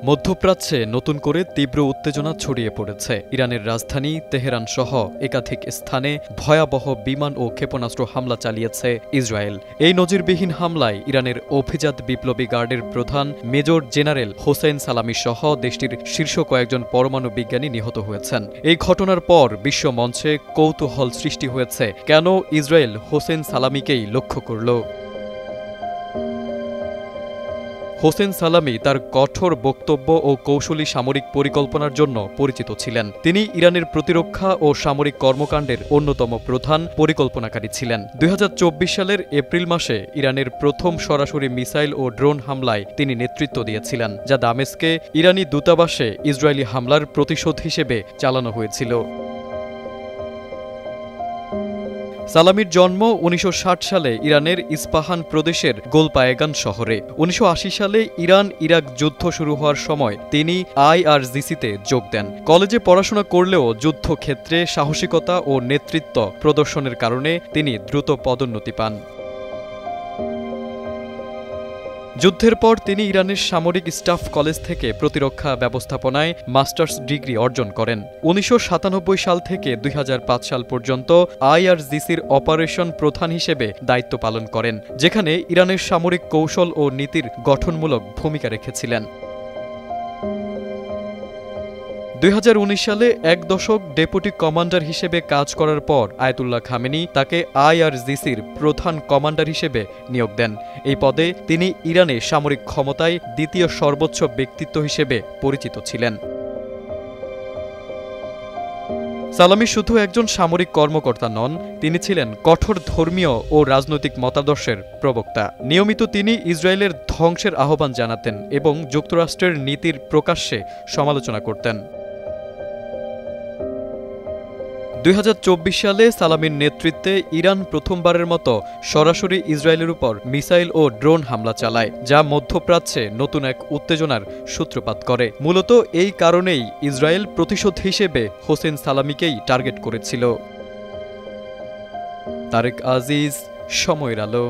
মধ্যপ্রাচ্যে নতুন করে তীব্র উত্তেজনা ছড়িয়ে পড়েছে। ইরানের রাজধানী তেহরান সহ একাধিক স্থানে ভয়াবহ বিমান ও ক্ষেপণাস্ত্র হামলা চালিয়েছে ইসরায়েল। এই নজিরবিহীন হামলায় ইরানের অভিজাত বিপ্লবী গার্ডের প্রধান মেজর জেনারেল হোসেন সালামি সহ দেশটির শীর্ষ কয়েকজন পরমাণু বিজ্ঞানী নিহত হয়েছেন। এই ঘটনার পর বিশ্ব মঞ্চে কৌতূহল সৃষ্টি হয়েছে, কেন ইসরায়েল হোসেন সালামিকেই লক্ষ্য করল। হোসেন সালামি তার কঠোর বক্তব্য ও কৌশলী সামরিক পরিকল্পনার জন্য পরিচিত ছিলেন। তিনি ইরানের প্রতিরক্ষা ও সামরিক কর্মকাণ্ডের অন্যতম প্রধান পরিকল্পনাকারী ছিলেন। ২০২৪ সালের এপ্রিল মাসে ইরানের প্রথম সরাসরি মিসাইল ও ড্রোন হামলায় তিনি নেতৃত্ব দিয়েছিলেন, যা দামেস্কে ইরানি দূতাবাসে ইসরায়েলি হামলার প্রতিশোধ হিসেবে চালানো হয়েছিল। সালামির জন্ম ১৯৬০ সালে ইরানের ইস্পাহান প্রদেশের গোলপায়েগান শহরে। ১৯৮০ সালে ইরান-ইরাক যুদ্ধ শুরু হওয়ার সময় তিনি IRGC-তে যোগ দেন। কলেজে পড়াশোনা করলেও যুদ্ধক্ষেত্রে সাহসিকতা ও নেতৃত্ব প্রদর্শনের কারণে তিনি দ্রুত পদোন্নতি পান। যুদ্ধের পর তিনি ইরানের সামরিক স্টাফ কলেজ থেকে প্রতিরক্ষা ব্যবস্থাপনায় মাস্টার্স ডিগ্রি অর্জন করেন। ১৯৯৭ সাল থেকে ২০০৫ সাল পর্যন্ত IRGC-র অপারেশন প্রধান হিসেবে দায়িত্ব পালন করেন, যেখানে ইরানের সামরিক কৌশল ও নীতির গঠনমূলক ভূমিকা রেখেছিলেন। ২০১৯ সালে এক দশক ডেপুটি কমান্ডার হিসেবে কাজ করার পর আয়াতুল্লাহ খামেনি তাকে IRGC-র প্রধান কমান্ডার হিসেবে নিয়োগ দেন। এই পদে তিনি ইরানে সামরিক ক্ষমতায় দ্বিতীয় সর্বোচ্চ ব্যক্তিত্ব হিসেবে পরিচিত ছিলেন। সালামি শুধু একজন সামরিক কর্মকর্তা নন, তিনি ছিলেন কঠোর ধর্মীয় ও রাজনৈতিক মতাদর্শের প্রবক্তা। নিয়মিত তিনি ইসরায়েলের ধ্বংসের আহ্বান জানাতেন এবং যুক্তরাষ্ট্রের নীতির প্রকাশ্যে সমালোচনা করতেন। ২০২৪ সালে সালামির নেতৃত্বে ইরান প্রথমবারের মতো সরাসরি ইসরায়েলের উপর মিসাইল ও ড্রোন হামলা চালায়, যা মধ্যপ্রাচ্যে নতুন এক উত্তেজনার সূত্রপাত করে। মূলত এই কারণেই ইসরায়েল প্রতিশোধ হিসেবে হোসেন সালামিকেই টার্গেট করেছিল। তারেক আজিজ, সময়ের আলো।